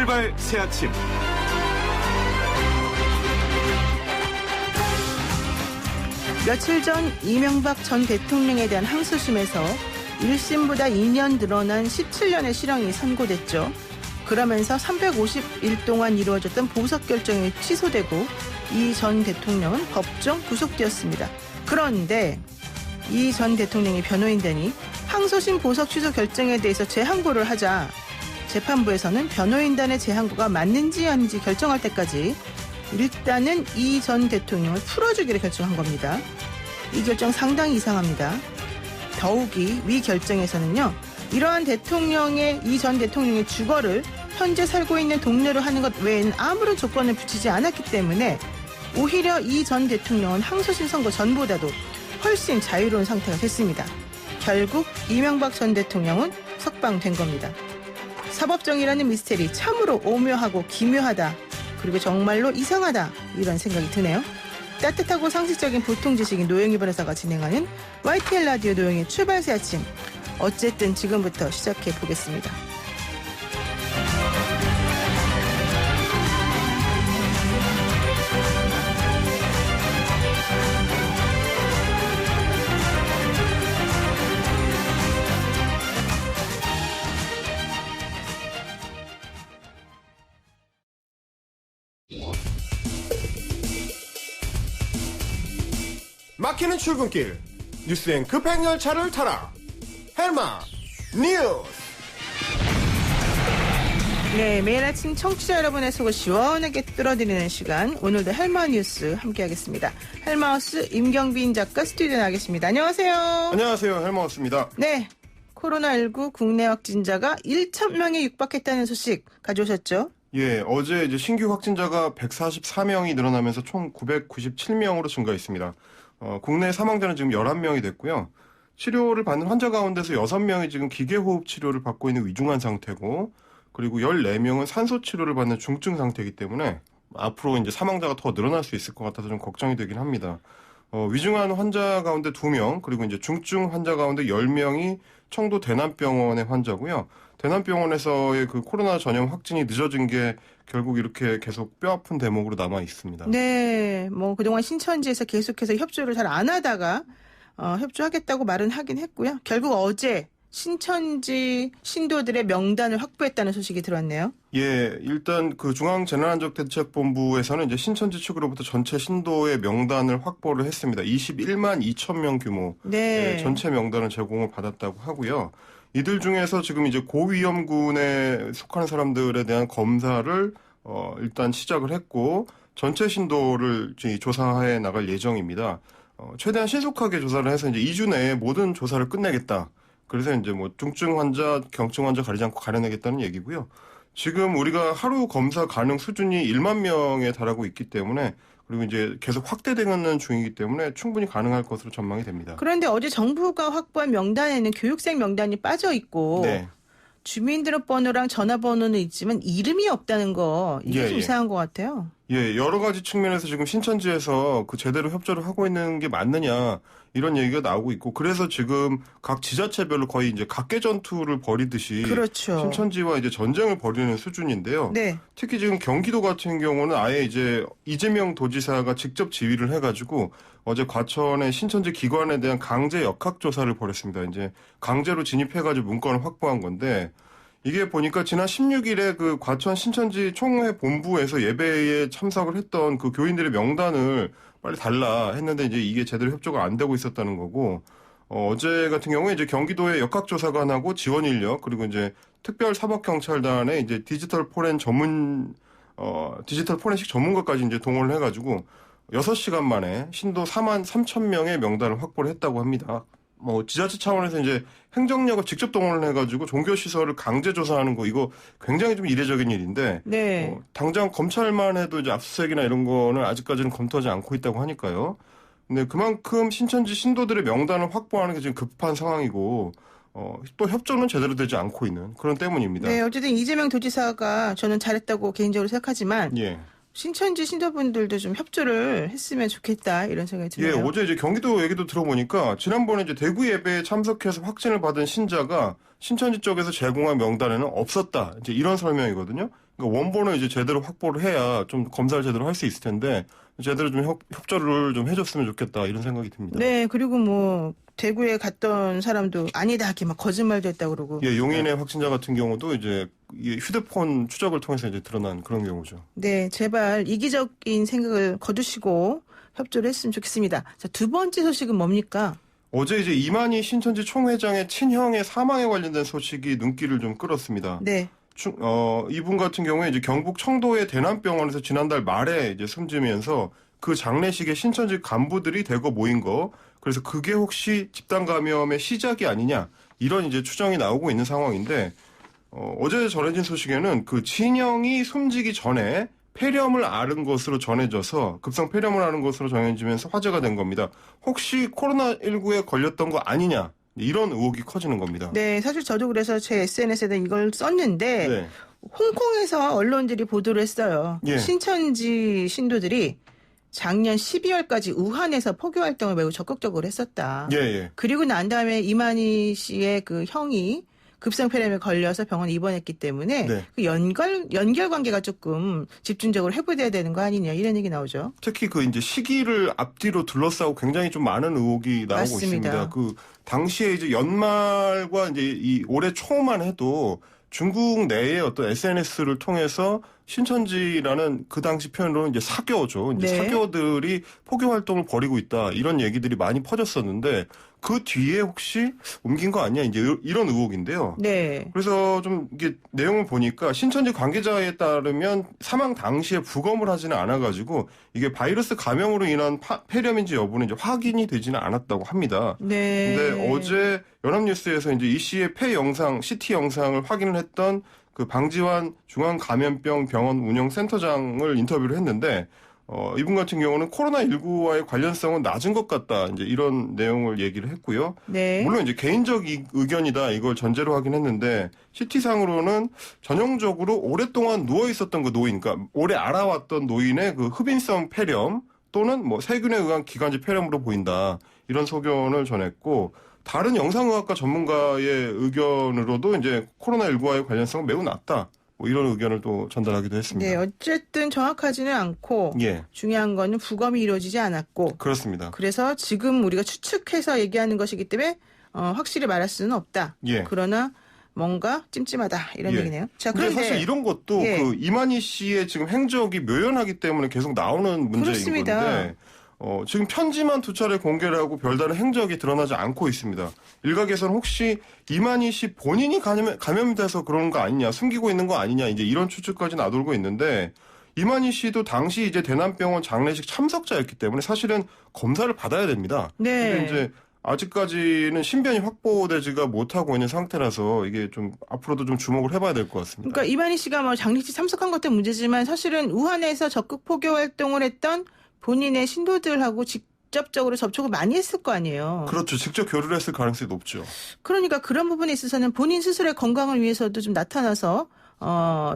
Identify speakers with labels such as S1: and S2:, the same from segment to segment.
S1: 출발 새 아침.
S2: 며칠 전 이명박 전 대통령에 대한 항소심에서 1심보다 2년 늘어난 17년의 실형이 선고됐죠. 그러면서 350일 동안 이루어졌던 보석 결정이 취소되고 이 전 대통령은 법정 구속되었습니다. 그런데 이 전 대통령이 변호인단이 항소심 보석 취소 결정에 대해서 재항고를 하자 재판부에서는 변호인단의 재항고가 맞는지 아닌지 결정할 때까지 일단은 이 전 대통령을 풀어주기로 결정한 겁니다. 이 결정 상당히 이상합니다. 더욱이 위 결정에서는요, 이러한 이 전 대통령의 주거를 현재 살고 있는 동네로 하는 것 외에는 아무런 조건을 붙이지 않았기 때문에 오히려 이 전 대통령은 항소심 선고 전보다도 훨씬 자유로운 상태가 됐습니다. 결국 이명박 전 대통령은 석방된 겁니다. 사법정의라는 미스테리 참으로 오묘하고 기묘하다. 그리고 정말로 이상하다. 이런 생각이 드네요. 따뜻하고 상식적인 보통 지식인 노영희 변호사가 진행하는 YTN 라디오 노영희 출발 새 아침. 어쨌든 지금부터 시작해 보겠습니다.
S3: 막히는 출근길 뉴스엔 급행열차를 타라. 헬마 뉴스.
S2: 네, 매일 아침 청취자 여러분의 속을 시원하게 뚫어드리는 시간, 오늘도 헬마 뉴스 함께하겠습니다. 헬마우스 임경빈 작가 스튜디오에 나가겠습니다. 안녕하세요.
S3: 안녕하세요, 헬마우스입니다.
S2: 네, 코로나19 국내 확진자가 1,000명에 육박했다는 소식 가져오셨죠?
S3: 예, 어제 이제 신규 확진자가 144명이 늘어나면서 총 997명으로 증가했습니다. 국내 사망자는 지금 11명이 됐고요. 치료를 받는 환자 가운데서 6명이 지금 기계호흡 치료를 받고 있는 위중한 상태고, 그리고 14명은 산소 치료를 받는 중증 상태이기 때문에 앞으로 이제 사망자가 더 늘어날 수 있을 것 같아서 좀 걱정이 되긴 합니다. 위중한 환자 가운데 2명, 그리고 이제 중증 환자 가운데 10명이 청도 대남병원의 환자고요. 대남병원에서의 그 코로나 전염 확진이 늦어진 게 결국 이렇게 계속 뼈아픈 대목으로 남아 있습니다.
S2: 네, 그동안 신천지에서 계속해서 협조를 잘 안 하다가 협조하겠다고 말은 하긴 했고요. 결국 어제 신천지 신도들의 명단을 확보했다는 소식이 들었네요.
S3: 예, 일단 그 중앙재난안전대책본부에서는 이제 신천지 측으로부터 전체 신도의 명단을 확보를 했습니다. 21만 2천 명 규모.
S2: 네.
S3: 전체 명단을 제공을 받았다고 하고요. 이들 중에서 지금 이제 고위험군에 속하는 사람들에 대한 검사를 일단 시작을 했고, 전체 신도를 조사해 나갈 예정입니다. 최대한 신속하게 조사를 해서 이제 2주 내에 모든 조사를 끝내겠다. 그래서 이제 중증 환자, 경증 환자 가리지 않고 가려내겠다는 얘기고요. 지금 우리가 하루 검사 가능 수준이 1만 명에 달하고 있기 때문에, 그리고 이제 계속 확대되는 중이기 때문에 충분히 가능할 것으로 전망이 됩니다.
S2: 그런데 어제 정부가 확보한 명단에는 교육생 명단이 빠져 있고,
S3: 네.
S2: 주민등록번호랑 전화번호는 있지만 이름이 없다는 거, 이게 좀 이상한 것 같아요.
S3: 예, 여러 가지 측면에서 지금 신천지에서 그 제대로 협조를 하고 있는 게 맞느냐, 이런 얘기가 나오고 있고, 그래서 지금 각 지자체별로 거의 이제 각계 전투를 벌이듯이.
S2: 그렇죠.
S3: 신천지와 이제 전쟁을 벌이는 수준인데요.
S2: 네.
S3: 특히 지금 경기도 같은 경우는 아예 이제 이재명 도지사가 직접 지휘를 해가지고 어제 과천의 신천지 기관에 대한 강제 역학조사를 벌였습니다. 이제 강제로 진입해가지고 문건을 확보한 건데, 이게 보니까 지난 16일에 그 과천 신천지 총회 본부에서 예배에 참석을 했던 그 교인들의 명단을 빨리 달라 했는데 이제 이게 제대로 협조가 안 되고 있었다는 거고, 어제 같은 경우에 이제 경기도의 역학조사관하고 지원 인력, 그리고 이제 특별사법경찰단의 이제 디지털 포렌식 전문가까지 이제 동원을 해가지고 6시간 만에 신도 4만 3천 명의 명단을 확보를 했다고 합니다. 지자체 차원에서 이제 행정력을 직접 동원을 해가지고 종교시설을 강제 조사하는 거, 이거 굉장히 좀 이례적인 일인데,
S2: 네.
S3: 당장 검찰만 해도 이제 압수수색이나 이런 거는 아직까지는 검토하지 않고 있다고 하니까요. 근데 그만큼 신천지 신도들의 명단을 확보하는 게 지금 급한 상황이고, 또 협조는 제대로 되지 않고 있는 그런 때문입니다.
S2: 네, 어쨌든 이재명 도지사가 저는 잘했다고 개인적으로 생각하지만,
S3: 예.
S2: 신천지 신도분들도 좀 협조를 했으면 좋겠다, 이런 생각이 드네요.
S3: 예, 어제 이제 경기도 얘기도 들어보니까 지난번에 이제 대구 예배에 참석해서 확진을 받은 신자가 신천지 쪽에서 제공한 명단에는 없었다. 이제 이런 설명이거든요. 그러니까 원본을 이제 제대로 확보를 해야 좀 검사를 제대로 할 수 있을 텐데 제대로 좀 협조를 좀 해줬으면 좋겠다 이런 생각이 듭니다.
S2: 네, 그리고 뭐 대구에 갔던 사람도 아니다 이렇게 막 거짓말도 했다고 그러고.
S3: 예, 용인의 확진자 같은 경우도 이제 휴대폰 추적을 통해서 이제 드러난 그런 경우죠.
S2: 네, 제발 이기적인 생각을 거두시고 협조를 했으면 좋겠습니다. 자, 두 번째 소식은 뭡니까?
S3: 어제 이제 이만희 신천지 총회장의 친형의 사망에 관련된 소식이 눈길을 좀 끌었습니다.
S2: 네.
S3: 이분 같은 경우에 이제 경북 청도의 대남병원에서 지난달 말에 이제 숨지면서 그 장례식에 신천지 간부들이 대거 모인 거, 그래서 그게 혹시 집단 감염의 시작이 아니냐 이런 이제 추정이 나오고 있는 상황인데 어제 전해진 소식에는 그 친형이 숨지기 전에 폐렴을 앓은 것으로 전해져서 급성 폐렴을 앓은 것으로 전해지면서 화제가 된 겁니다. 혹시 코로나19에 걸렸던 거 아니냐 이런 의혹이 커지는 겁니다.
S2: 네, 사실 저도 그래서 제 SNS에다 이걸 썼는데
S3: 네.
S2: 홍콩에서 언론들이 보도를 했어요.
S3: 예.
S2: 신천지 신도들이 작년 12월까지 우한에서 포교 활동을 매우 적극적으로 했었다.
S3: 예, 예.
S2: 그리고 난 다음에 이만희 씨의 그 형이 급성폐렴에 걸려서 병원에 입원했기 때문에
S3: 네.
S2: 그 연결 관계가 조금 집중적으로 해부돼야 되는 거 아니냐 이런 얘기 나오죠.
S3: 특히 그 이제 시기를 앞뒤로 둘러싸고 굉장히 좀 많은 의혹이 나오고
S2: 맞습니다.
S3: 있습니다. 그 당시에 이제 연말과 이제 이 올해 초만 해도 중국 내의 어떤 SNS를 통해서 신천지라는 그 당시 표현으로는 이제 사교죠. 이제
S2: 네.
S3: 사교들이 포교 활동을 벌이고 있다. 이런 얘기들이 많이 퍼졌었는데 그 뒤에 혹시 옮긴 거 아니야? 이제 이런 의혹인데요.
S2: 네.
S3: 그래서 좀 이게 내용을 보니까 신천지 관계자에 따르면 사망 당시에 부검을 하지는 않아가지고 이게 바이러스 감염으로 인한 폐렴인지 여부는 이제 확인이 되지는 않았다고 합니다.
S2: 네.
S3: 근데 어제 연합뉴스에서 이제 이 씨의 폐 영상, CT 영상을 확인을 했던 그 방지환 중앙감염병 병원 운영센터장을 인터뷰를 했는데 이분 같은 경우는 코로나19와의 관련성은 낮은 것 같다. 이제 이런 내용을 얘기를 했고요.
S2: 네.
S3: 물론 이제 개인적 의견이다. 이걸 전제로 하긴 했는데 CT상으로는 전형적으로 오랫동안 누워 있었던 그 노인, 그러니까 오래 알아왔던 노인의 그 흡인성 폐렴 또는 뭐 세균에 의한 기관지 폐렴으로 보인다. 이런 소견을 전했고 다른 영상의학과 전문가의 의견으로도 이제 코로나19와의 관련성은 매우 낮다. 뭐 이런 의견을 또 전달하기도 했습니다.
S2: 네, 어쨌든 정확하지는 않고
S3: 예,
S2: 중요한 거는 부검이 이루어지지 않았고
S3: 그렇습니다.
S2: 그래서 지금 우리가 추측해서 얘기하는 것이기 때문에 확실히 말할 수는 없다.
S3: 예.
S2: 그러나 뭔가 찜찜하다 이런
S3: 예.
S2: 얘기네요. 자,
S3: 근데
S2: 그런데
S3: 사실 이런 것도
S2: 예.
S3: 그 이만희 씨의 지금 행적이 묘연하기 때문에 계속 나오는 문제인
S2: 그렇습니다.
S3: 건데 지금 편지만 2차례 공개를 하고 별다른 행적이 드러나지 않고 있습니다. 일각에서는 혹시 이만희 씨 본인이 감염이 돼서 그런 거 아니냐, 숨기고 있는 거 아니냐, 이제 이런 추측까지 나돌고 있는데 이만희 씨도 당시 이제 대남병원 장례식 참석자였기 때문에 사실은 검사를 받아야 됩니다.
S2: 네.
S3: 근데 이제 아직까지는 신변이 확보되지가 못하고 있는 상태라서 이게 좀 앞으로도 좀 주목을 해봐야 될 것 같습니다.
S2: 그러니까 이만희 씨가 뭐 장례식 참석한 것도 문제지만 사실은 우한에서 적극 포교 활동을 했던 본인의 신도들하고 직접적으로 접촉을 많이 했을 거 아니에요.
S3: 그렇죠. 직접 교류를 했을 가능성이 높죠.
S2: 그러니까 그런 부분에 있어서는 본인 스스로의 건강을 위해서도 좀 나타나서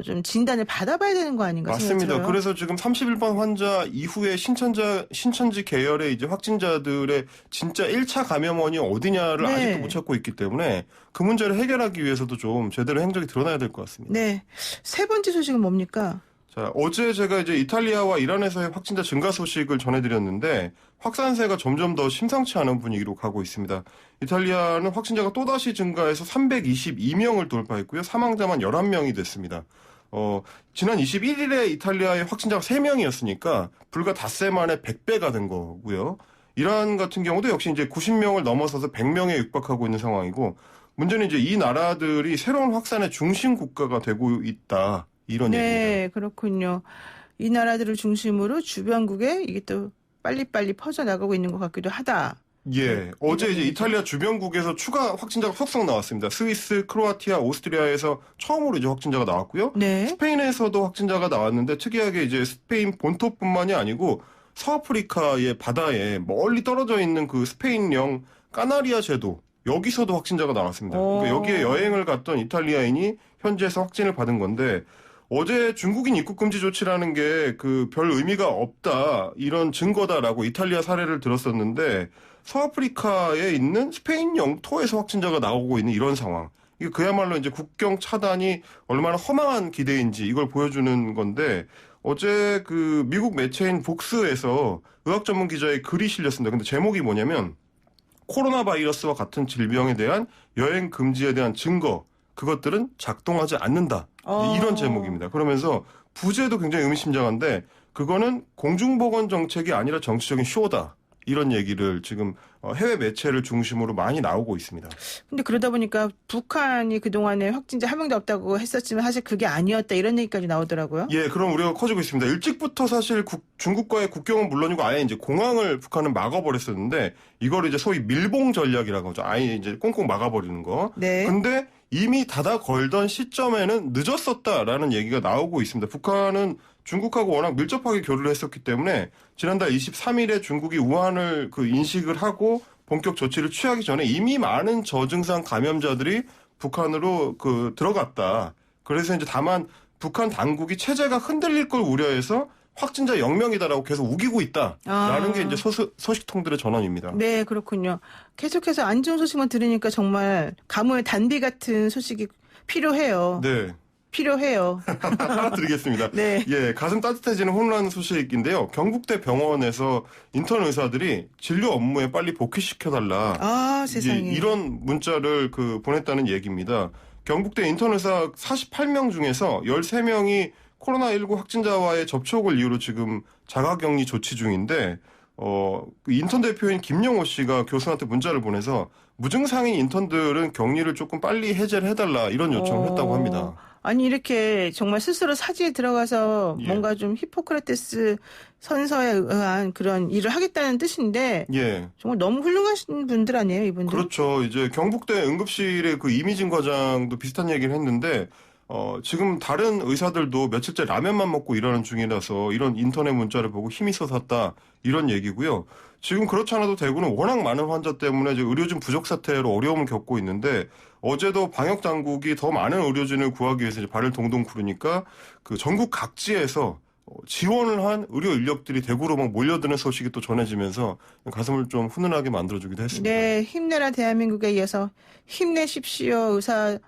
S2: 좀 진단을 받아봐야 되는 거 아닌가 생각이
S3: 맞습니다.
S2: 들어요.
S3: 그래서 지금 31번 환자 이후에 신천지 계열의 이제 확진자들의 진짜 1차 감염원이 어디냐를
S2: 네.
S3: 아직도 못 찾고 있기 때문에 그 문제를 해결하기 위해서도 좀 제대로 행적이 드러나야 될 것 같습니다.
S2: 네. 세 번째 소식은 뭡니까?
S3: 자, 어제 제가 이제 이탈리아와 이란에서의 확진자 증가 소식을 전해드렸는데 확산세가 점점 더 심상치 않은 분위기로 가고 있습니다. 이탈리아는 확진자가 또다시 증가해서 322명을 돌파했고요. 사망자만 11명이 됐습니다. 지난 21일에 이탈리아의 확진자가 3명이었으니까 불과 닷새 만에 100배가 된 거고요. 이란 같은 경우도 역시 이제 90명을 넘어서서 100명에 육박하고 있는 상황이고 문제는 이제 이 나라들이 새로운 확산의 중심 국가가 되고 있다. 이런 얘기입니다.
S2: 네, 그렇군요. 이 나라들을 중심으로 주변국에 이게 또 빨리빨리 퍼져나가고 있는 것 같기도 하다.
S3: 예, 어제 이제 이탈리아 주변국에서 추가 확진자가 속속 나왔습니다. 스위스, 크로아티아, 오스트리아에서 처음으로 이제 확진자가 나왔고요.
S2: 네.
S3: 스페인에서도 확진자가 나왔는데 특이하게 이제 스페인 본토뿐만이 아니고 서아프리카의 바다에 멀리 떨어져 있는 그 스페인령 까나리아 제도 여기서도 확진자가 나왔습니다. 그러니까 여기에 여행을 갔던 이탈리아인이 현지에서 확진을 받은 건데 어제 중국인 입국 금지 조치라는 게 그 별 의미가 없다 이런 증거다라고 이탈리아 사례를 들었었는데 서아프리카에 있는 스페인 영토에서 확진자가 나오고 있는 이런 상황. 이게 그야말로 이제 국경 차단이 얼마나 허망한 기대인지 이걸 보여주는 건데 어제 그 미국 매체인 복스에서 의학 전문 기자의 글이 실렸습니다. 근데 제목이 뭐냐면 코로나 바이러스와 같은 질병에 대한 여행 금지에 대한 증거 그것들은 작동하지 않는다. 이런 제목입니다. 그러면서 부제도 굉장히 의미심장한데 그거는 공중보건 정책이 아니라 정치적인 쇼다. 이런 얘기를 지금 해외 매체를 중심으로 많이 나오고 있습니다. 근데
S2: 그러다 보니까 북한이 그동안에 확진자 한 명도 없다고 했었지만 사실 그게 아니었다 이런 얘기까지 나오더라고요.
S3: 예, 그런 우려가 커지고 있습니다. 일찍부터 사실 중국과의 국경은 물론이고 아예 이제 공항을 북한은 막아버렸었는데 이걸 이제 소위 밀봉 전략이라고 하죠. 아예 이제 꽁꽁 막아버리는 거.
S2: 네.
S3: 근데 이미 닫아 걸던 시점에는 늦었었다라는 얘기가 나오고 있습니다. 북한은 중국하고 워낙 밀접하게 교류를 했었기 때문에 지난달 23일에 중국이 우한을 인식을 하고 본격 조치를 취하기 전에 이미 많은 저증상 감염자들이 북한으로 들어갔다. 그래서 이제 다만 북한 당국이 체제가 흔들릴 걸 우려해서 확진자 0명이다라고 계속 우기고 있다라는 게 이제 소식통들의 전언입니다.
S2: 네, 그렇군요. 계속해서 안 좋은 소식만 들으니까 정말 가뭄의 단비 같은 소식이 필요해요.
S3: 네.
S2: 필요해요.
S3: 하나 드리겠습니다.
S2: 네.
S3: 예, 가슴 따뜻해지는 혼란 소식인데요. 경북대 병원에서 인턴 의사들이 진료 업무에 빨리 복귀시켜달라.
S2: 아, 세상에.
S3: 이런 문자를 보냈다는 얘기입니다. 경북대 인턴 의사 48명 중에서 13명이 코로나19 확진자와의 접촉을 이유로 지금 자가격리 조치 중인데, 인턴 대표인 김영호 씨가 교수한테 문자를 보내서 무증상인 인턴들은 격리를 조금 빨리 해제를 해달라 이런 요청을 했다고 합니다.
S2: 아니 이렇게 정말 스스로 사지에 들어가서
S3: 예.
S2: 뭔가 좀 히포크라테스 선서에 의한 그런 일을 하겠다는 뜻인데
S3: 예.
S2: 정말 너무 훌륭하신 분들 아니에요, 이분들?
S3: 그렇죠. 이제 경북대 응급실의 이미진 과장도 비슷한 얘기를 했는데 지금 다른 의사들도 며칠째 라면만 먹고 일하는 중이라서 이런 인터넷 문자를 보고 힘이 솟았다 이런 얘기고요. 지금 그렇지 않아도 대구는 워낙 많은 환자 때문에 이제 의료진 부족 사태로 어려움을 겪고 있는데 어제도 방역 당국이 더 많은 의료진을 구하기 위해서 이제 발을 동동 구르니까 전국 각지에서 지원을 한 의료 인력들이 대구로 막 몰려드는 소식이 또 전해지면서 가슴을 좀 훈훈하게 만들어주기도 했습니다.
S2: 네, 힘내라 대한민국에 이어서 힘내십시오 의사,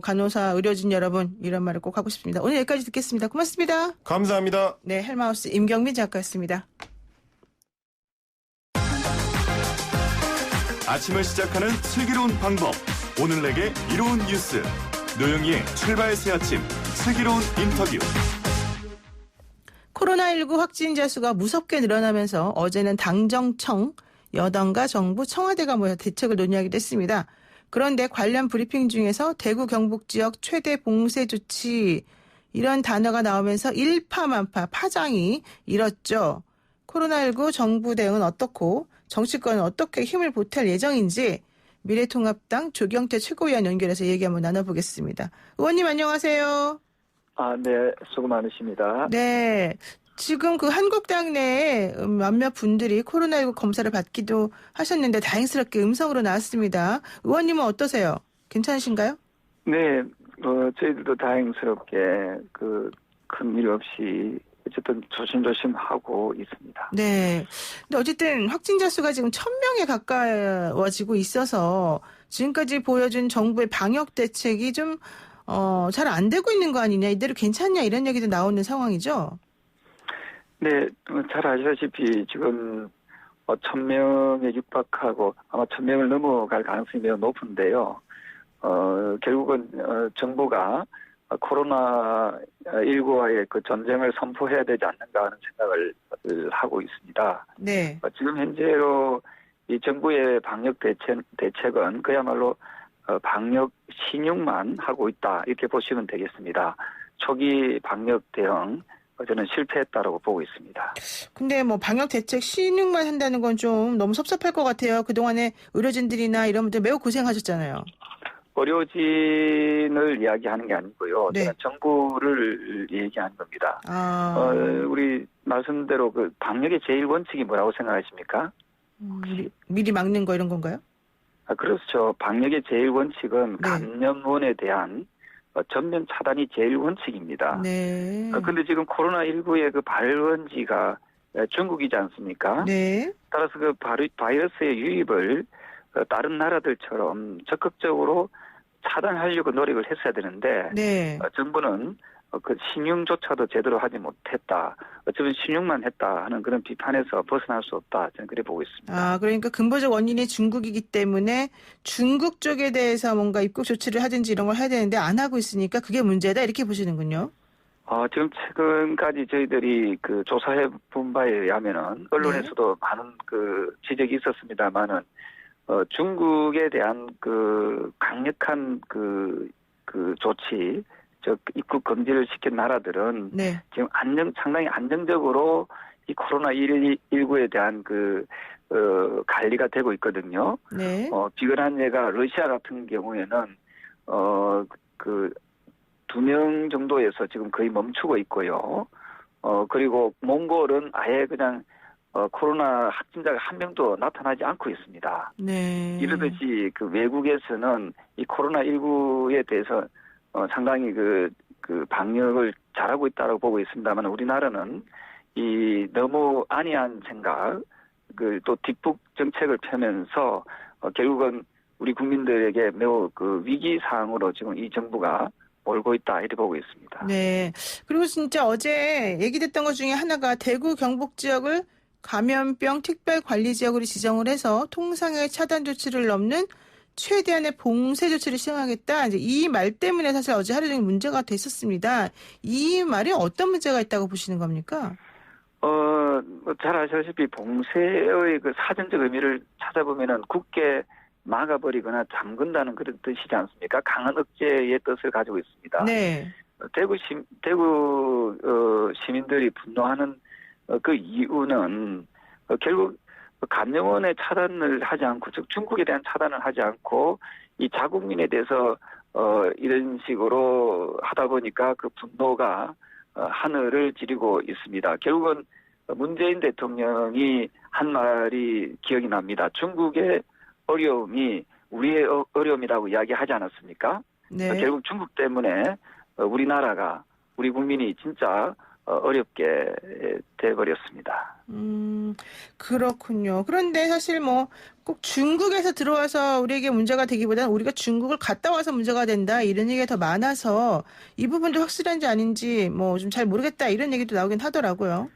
S2: 간호사, 의료진 여러분 이런 말을 꼭 하고 싶습니다. 오늘 여기까지 듣겠습니다. 고맙습니다.
S3: 감사합니다.
S2: 네, 헬마우스 임경민 작가였습니다.
S1: 아침을 시작하는 슬기로운 방법. 오늘 내게 이로운 뉴스. 노영희의 출발 새 아침 슬기로운 인터뷰.
S2: 코로나19 확진자 수가 무섭게 늘어나면서 어제는 당정청, 여당과 정부, 청와대가 모여 대책을 논의하기도 했습니다. 그런데 관련 브리핑 중에서 대구 경북 지역 최대 봉쇄 조치 이런 단어가 나오면서 일파만파 파장이 일었죠. 코로나19 정부 대응은 어떻고 정치권은 어떻게 힘을 보탤 예정인지 미래통합당 조경태 최고위원 연결해서 얘기 한번 나눠보겠습니다. 의원님 안녕하세요.
S4: 네, 수고 많으십니다.
S2: 네, 지금 한국당 내에 몇몇 분들이 코로나19 검사를 받기도 하셨는데 다행스럽게 음성으로 나왔습니다. 의원님은 어떠세요? 괜찮으신가요?
S4: 네, 저희들도 다행스럽게 큰 일 없이 어쨌든 조심조심 하고 있습니다.
S2: 네. 근데 어쨌든 확진자 수가 지금 1,000명에 가까워지고 있어서 지금까지 보여준 정부의 방역 대책이 좀 잘 안 되고 있는 거 아니냐, 이대로 괜찮냐 이런 얘기도 나오는 상황이죠.
S4: 네, 잘 아시다시피 지금 1,000명에 육박하고 아마 1,000명을 넘어갈 가능성이 매우 높은데요. 결국은 정부가 코로나19와의 전쟁을 선포해야 되지 않는가 하는 생각을 하고 있습니다.
S2: 네.
S4: 지금 현재로 이 정부의 방역 대책은 그야말로 방역 신용만 하고 있다 이렇게 보시면 되겠습니다. 초기 방역 대응 저는 실패했다라고 보고 있습니다.
S2: 근데 방역 대책 신용만 한다는 건 좀 너무 섭섭할 것 같아요. 그동안에 의료진들이나 이런 분들 매우 고생하셨잖아요.
S4: 의료진을 이야기하는 게 아니고요.
S2: 네.
S4: 제가 정부를 얘기하는 겁니다. 우리 말씀대로 방역의 제일 원칙이 뭐라고 생각하십니까?
S2: 미리 막는 거 이런 건가요?
S4: 그렇죠. 방역의 제일 원칙은
S2: 네.
S4: 감염원에 대한 전면 차단이 제일 원칙입니다.
S2: 네.
S4: 근데 지금 코로나19의 발원지가 중국이지 않습니까?
S2: 네.
S4: 따라서 바이러스의 유입을 다른 나라들처럼 적극적으로 차단하려고 노력을 했어야 되는데
S2: 네.
S4: 정부는 그 신용조차도 제대로 하지 못했다. 어쩌면 신용만 했다 하는 그런 비판에서 벗어날 수 없다. 저는 그래 보고 있습니다.
S2: 아, 그러니까 근본적 원인이 중국이기 때문에 중국 쪽에 대해서 뭔가 입국 조치를 하든지 이런 걸 해야 되는데 안 하고 있으니까 그게 문제다 이렇게 보시는군요.
S4: 지금 최근까지 저희들이 그 조사해 본 바에 의하면은 언론에서도 많은 그 지적이 있었습니다만은 중국에 대한 그 강력한 그 조치, 즉 입국 금지를 시킨 나라들은
S2: 네.
S4: 지금 상당히 안정적으로 이 코로나19에 대한 관리가 되고 있거든요.
S2: 네.
S4: 비근한 예가 러시아 같은 경우에는 2명 정도에서 지금 거의 멈추고 있고요. 그리고 몽골은 아예 그냥 코로나 확진자가 한 명도 나타나지 않고 있습니다.
S2: 네.
S4: 이러듯이 그 외국에서는 이 코로나19에 대해서 상당히 그 방역을 잘하고 있다고 보고 있습니다만 우리나라는 이 너무 안이한 생각, 또 뒷북 정책을 펴면서 결국은 우리 국민들에게 매우 그 위기 상황으로 지금 이 정부가 몰고 있다 이렇게 보고 있습니다.
S2: 네. 그리고 진짜 어제 얘기됐던 것 중에 하나가 대구 경북 지역을 감염병 특별관리지역으로 지정을 해서 통상의 차단 조치를 넘는 최대한의 봉쇄 조치를 시행하겠다. 이제 이 말 때문에 사실 어제 하루 종일 문제가 됐었습니다. 이 말이 어떤 문제가 있다고 보시는 겁니까?
S4: 잘 아시다시피 봉쇄의 그 사전적 의미를 찾아보면은 굳게 막아버리거나 잠근다는 그런 뜻이지 않습니까? 강한 억제의 뜻을 가지고 있습니다.
S2: 네.
S4: 대구 시민들이 분노하는 그 이유는 결국 감염원의 차단을 하지 않고, 즉 중국에 대한 차단을 하지 않고 이 자국민에 대해서 이런 식으로 하다 보니까 그 분노가 하늘을 찌르고 있습니다. 결국은 문재인 대통령이 한 말이 기억이 납니다. 중국의 어려움이 우리의 어려움이라고 이야기하지 않았습니까?
S2: 네.
S4: 결국 중국 때문에 우리나라가, 우리 국민이 진짜 어렵게 돼버렸습니다.
S2: 그렇군요. 그런데 사실 뭐 꼭 중국에서 들어와서 우리에게 문제가 되기보다는 우리가 중국을 갔다 와서 문제가 된다 이런 얘기가 더 많아서 이 부분도 확실한지 아닌지 뭐 좀 잘 모르겠다 이런 얘기도 나오긴 하더라고요.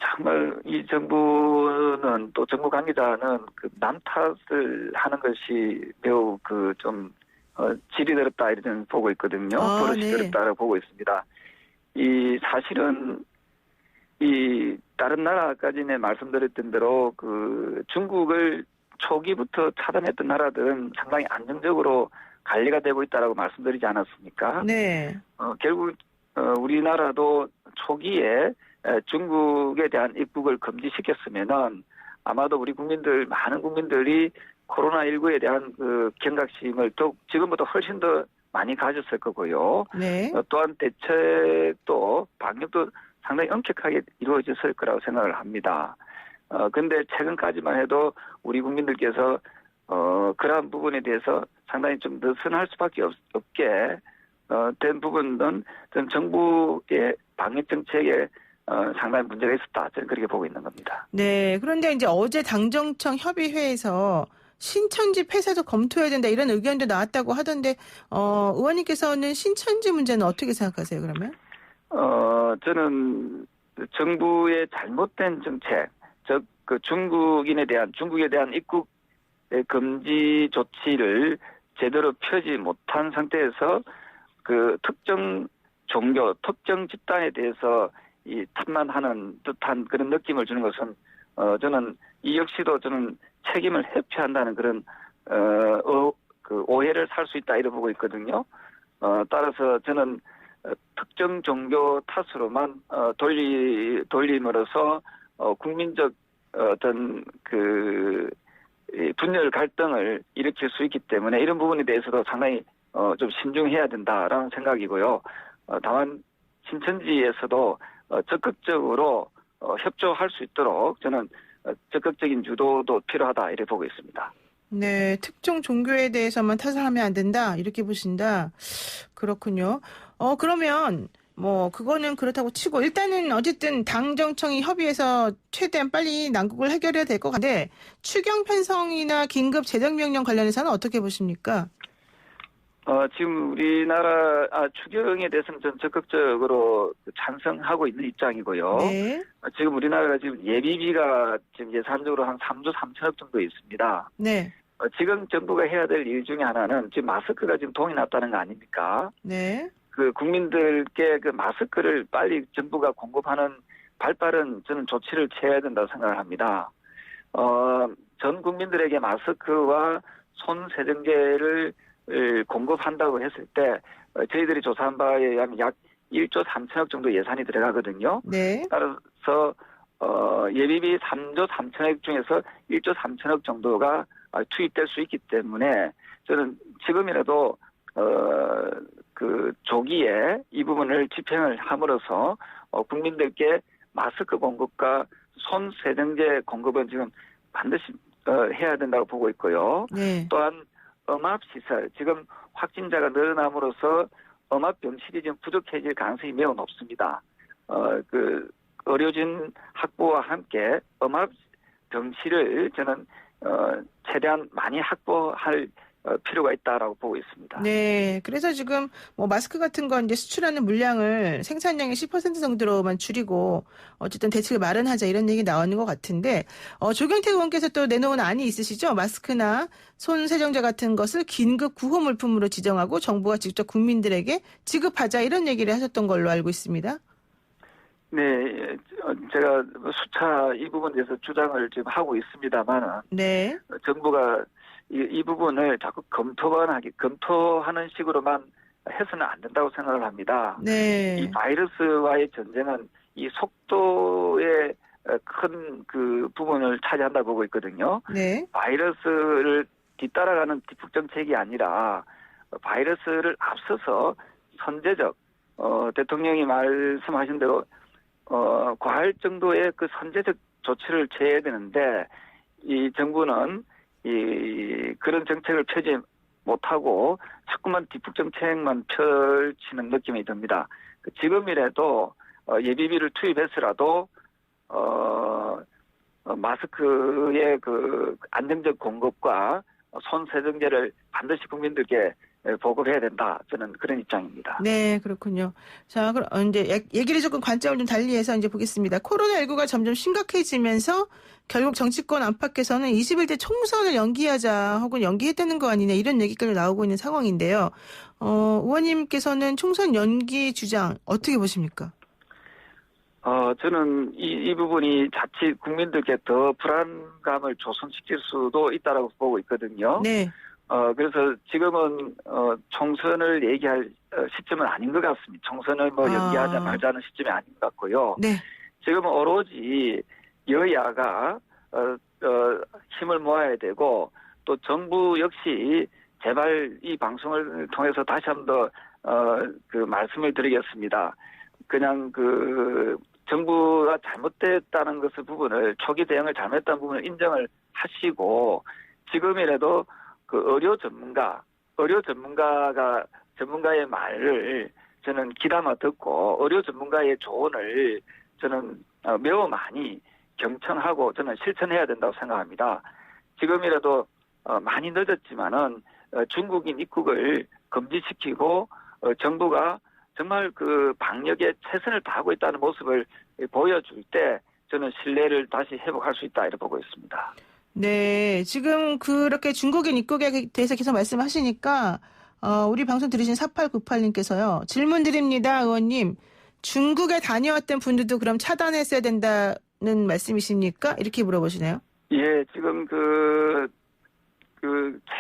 S4: 정말 이 정부는, 또 정부 관계자는 남 탓을 하는 것이 매우 질이 더럽다 이런 보고 있거든요. 버릇이
S2: 네.
S4: 더럽다라고 보고 있습니다. 사실은 다른 나라까지는 말씀드렸던 대로 중국을 초기부터 차단했던 나라들은 상당히 안정적으로 관리가 되고 있다라고 말씀드리지 않았습니까?
S2: 네.
S4: 결국 우리나라도 초기에 중국에 대한 입국을 금지시켰으면은 아마도 우리 많은 국민들이 코로나19에 대한 경각심을 또 지금보다 훨씬 더 많이 가졌을 거고요.
S2: 네.
S4: 또한 대책도 방역도 상당히 엄격하게 이루어졌을 거라고 생각을 합니다. 근데 최근까지만 해도 우리 국민들께서 그러한 부분에 대해서 상당히 좀 느슨할 수밖에 없게 된 부분은 좀 정부의 방역 정책에 상당히 문제가 있었다. 저는 그렇게 보고 있는 겁니다.
S2: 네. 그런데 이제 어제 당정청 협의회에서 신천지 폐쇄도 검토해야 된다 이런 의견도 나왔다고 하던데 의원님께서는 신천지 문제는 어떻게 생각하세요? 그러면?
S4: 저는 정부의 잘못된 정책, 즉 중국에 대한 입국 금지 조치를 제대로 펴지 못한 상태에서 특정 종교, 특정 집단에 대해서 이 탓만하는 듯한 그런 느낌을 주는 것은 저는 이 역시도 저는 책임을 회피한다는 그런 오해를 살 수 있다 이렇게 보고 있거든요. 따라서 저는 특정 종교 탓으로만 돌림으로써 국민적 어떤 분열 갈등을 일으킬 수 있기 때문에 이런 부분에 대해서도 상당히 좀 신중해야 된다라는 생각이고요. 다만 신천지에서도 적극적으로 협조할 수 있도록 저는 적극적인 유도도 필요하다 이렇게 보고 있습니다.
S2: 네, 특정 종교에 대해서만 탓을 하면 안 된다 이렇게 보신다. 그렇군요. 그러면 뭐 그거는 그렇다고 치고 일단은 어쨌든 당정청이 협의해서 최대한 빨리 난국을 해결해야 될 것 같은데 추경 편성이나 긴급 재정명령 관련해서는 어떻게 보십니까?
S4: 지금 우리나라 추경에 대해서는 전 적극적으로 찬성하고 있는 입장이고요.
S2: 네.
S4: 지금 우리나라가 지금 예비비가 지금 예산적으로 한 3조 3천억 정도 있습니다.
S2: 네.
S4: 지금 정부가 해야 될 일 중에 하나는 지금 마스크가 지금 동이 났다는 거 아닙니까?
S2: 네.
S4: 그 국민들께 그 마스크를 빨리 정부가 공급하는 발빠른 저는 조치를 취해야 된다고 생각을 합니다. 전 국민들에게 마스크와 손 세정제를 공급한다고 했을 때 저희들이 조사한 바에 의하면 약 1조 3천억 정도 예산이 들어가거든요.
S2: 네.
S4: 따라서 예비비 3조 3천억 중에서 1조 3천억 정도가 투입될 수 있기 때문에 저는 지금이라도 그 조기에 이 부분을 집행을 함으로써 국민들께 마스크 공급과 손 세정제 공급은 지금 반드시 해야 된다고 보고 있고요.
S2: 네.
S4: 또한 음압시설, 지금 확진자가 늘어남으로써 음압병실이 지금 부족해질 가능성이 매우 높습니다. 그 의료진 확보와 함께 음압병실을 저는 최대한 많이 확보할 필요가 있다라고 보고 있습니다.
S2: 네. 그래서 지금 뭐 마스크 같은 건 이제 수출하는 물량을 생산량의 10% 정도로만 줄이고 어쨌든 대책을 마련하자 이런 얘기 나오는 것 같은데 조경태 의원께서 또 내놓은 안이 있으시죠? 마스크나 손 세정제 같은 것을 긴급 구호 물품으로 지정하고 정부가 직접 국민들에게 지급하자 이런 얘기를 하셨던 걸로 알고 있습니다.
S4: 네, 제가 수차 이 부분에 대해서 주장을 지금 하고 있습니다만
S2: 네.
S4: 정부가 이 부분을 자꾸 검토하는 식으로만 해서는 안 된다고 생각을 합니다.
S2: 네.
S4: 이 바이러스와의 전쟁은 이 속도의 큰 그 부분을 차지한다 보고 있거든요.
S2: 네.
S4: 바이러스를 뒤따라가는 뒷북 정책이 아니라 바이러스를 앞서서 선제적 대통령이 말씀하신 대로 과할 정도의 그 선제적 조치를 취해야 되는데 이 정부는 그런 정책을 펴지 못하고 자꾸만 뒷북 정책만 펼치는 느낌이 듭니다. 지금이라도 예비비를 투입해서라도 마스크의 그 안정적 공급과 손 세정제를 반드시 국민들께 보급해야 된다. 저는 그런 입장입니다.
S2: 네, 그렇군요. 자, 그럼 이제 얘기를 조금 관점을 좀 달리해서 이제 보겠습니다. 코로나19가 점점 심각해지면서 결국 정치권 안팎에서는 21대 총선을 연기하자 혹은 연기했다는 거 아니냐 이런 얘기까지 나오고 있는 상황인데요. 의원님께서는 총선 연기 주장 어떻게 보십니까?
S4: 저는 이 부분이 자칫 국민들께 더 불안감을 조성시킬 수도 있다라고 보고 있거든요.
S2: 네.
S4: 그래서 지금은 총선을 얘기할 시점은 아닌 것 같습니다. 총선을 뭐 연기하자 말자는 시점이 아닌 것 같고요.
S2: 네.
S4: 지금은 오로지 여야가 힘을 모아야 되고 또 정부 역시 제발 이 방송을 통해서 다시 한 번 더 그 말씀을 드리겠습니다. 그냥 그 정부가 잘못됐다는 것을 부분을 초기 대응을 잘못했다는 부분을 인정을 하시고 지금이라도 그 전문가의 말을 저는 귀담아 듣고 의료 전문가의 조언을 저는 매우 많이 경청하고 저는 실천해야 된다고 생각합니다. 지금이라도 많이 늦었지만은 중국인 입국을 금지시키고 정부가 정말 그 방역에 최선을 다하고 있다는 모습을 보여줄 때 저는 신뢰를 다시 회복할 수 있다 이렇게 보고 있습니다.
S2: 네, 지금 그렇게 중국인 입국에 대해서 계속 말씀하시니까 우리 방송 들으신 4898님께서요. 질문 드립니다, 의원님. 중국에 다녀왔던 분들도 그럼 차단했어야 된다는 말씀이십니까? 이렇게 물어보시네요.
S4: 예, 지금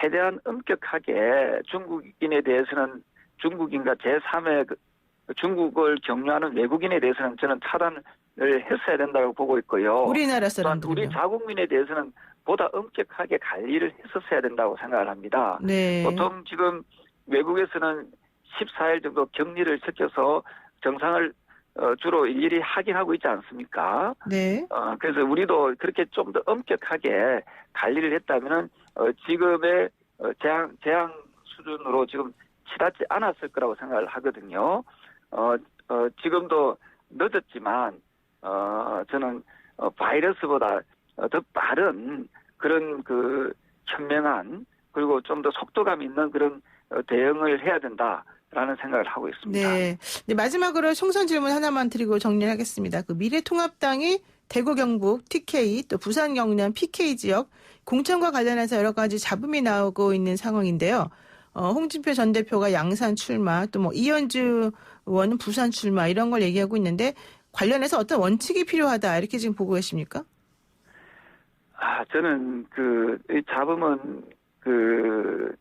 S4: 최대한 엄격하게 중국인에 대해서는 중국인과 제3의 중국을 경유하는 외국인에 대해서는 저는 차단을 했어야 된다고 보고 있고요.
S2: 우리나라
S4: 또한
S2: 사람들요.
S4: 우리 자국민에 대해서는 보다 엄격하게 관리를 했었어야 된다고 생각을 합니다.
S2: 네.
S4: 보통 지금 외국에서는 14일 정도 격리를 시켜서 정상을 주로 일일이 확인하고 있지 않습니까?
S2: 네.
S4: 그래서 우리도 그렇게 좀 더 엄격하게 관리를 했다면은 지금의 재앙 수준으로 지금 치닫지 않았을 거라고 생각을 하거든요. 지금도 늦었지만 저는 바이러스보다 더 빠른 그런 그 현명한 그리고 좀 더 속도감 있는 그런 대응을 해야 된다라는 생각을 하고 있습니다.
S2: 네. 네, 마지막으로 총선 질문 하나만 드리고 정리하겠습니다. 그 미래통합당이 대구 경북 TK 또 부산 경남 PK 지역 공천과 관련해서 여러 가지 잡음이 나오고 있는 상황인데요. 홍준표 전 대표가 양산 출마, 또 뭐 이현주 의원은 부산 출마 이런 걸 얘기하고 있는데 관련해서 어떤 원칙이 필요하다 이렇게 지금 보고 계십니까?
S4: 저는 이 잡음은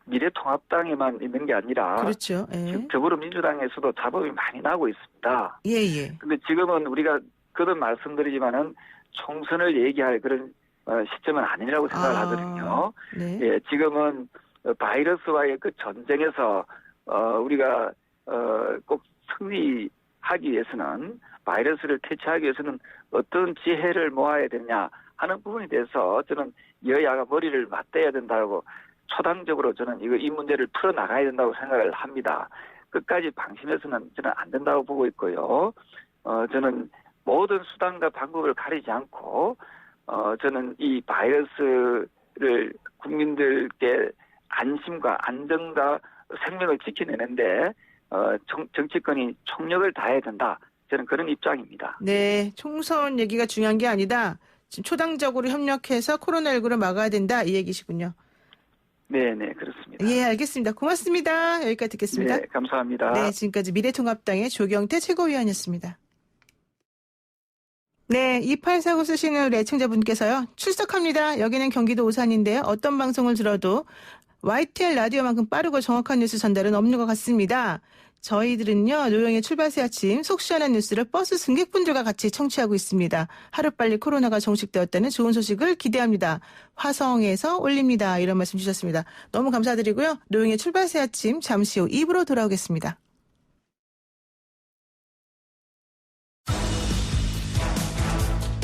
S4: 미래통합당에만 있는 게 아니라
S2: 그렇죠. 예.
S4: 더불어민주당에서도 잡음이 많이 나고 있습니다.
S2: 예.
S4: 근데 지금은 우리가 그런 말씀드리지만은 총선을 얘기할 그런 시점은 아니라고 생각을 하거든요.
S2: 네.
S4: 예, 지금은 바이러스와의 그 전쟁에서 우리가 꼭 승리하기 위해서는 바이러스를 퇴치하기 위해서는 어떤 지혜를 모아야 되냐 하는 부분에 대해서 저는 여야가 머리를 맞대야 된다고 초당적으로 저는 이 문제를 풀어나가야 된다고 생각을 합니다. 끝까지 방심해서는 저는 안 된다고 보고 있고요. 저는 모든 수단과 방법을 가리지 않고 저는 이 바이러스를 국민들께 안심과 안정과 생명을 지켜내는데 정치권이 총력을 다해야 된다. 저는 그런 입장입니다.
S2: 네, 총선 얘기가 중요한 게 아니다. 지금 초당적으로 협력해서 코로나19를 막아야 된다 이 얘기시군요.
S4: 네, 그렇습니다.
S2: 예, 알겠습니다. 고맙습니다. 여기까지 듣겠습니다.
S4: 네, 감사합니다.
S2: 네, 지금까지 미래통합당의 조경태 최고위원이었습니다. 네, 2849 쓰시는 우리 애청자분께서요. 출석합니다. 여기는 경기도 오산인데요. 어떤 방송을 들어도 YTN 라디오만큼 빠르고 정확한 뉴스 전달은 없는 것 같습니다. 저희들은요, 노영의 출발새 아침 속 시원한 뉴스를 버스 승객분들과 같이 청취하고 있습니다. 하루빨리 코로나가 종식되었다는 좋은 소식을 기대합니다. 화성에서 올립니다. 이런 말씀 주셨습니다. 너무 감사드리고요. 노영의 출발새 아침 잠시 후 2부로 돌아오겠습니다.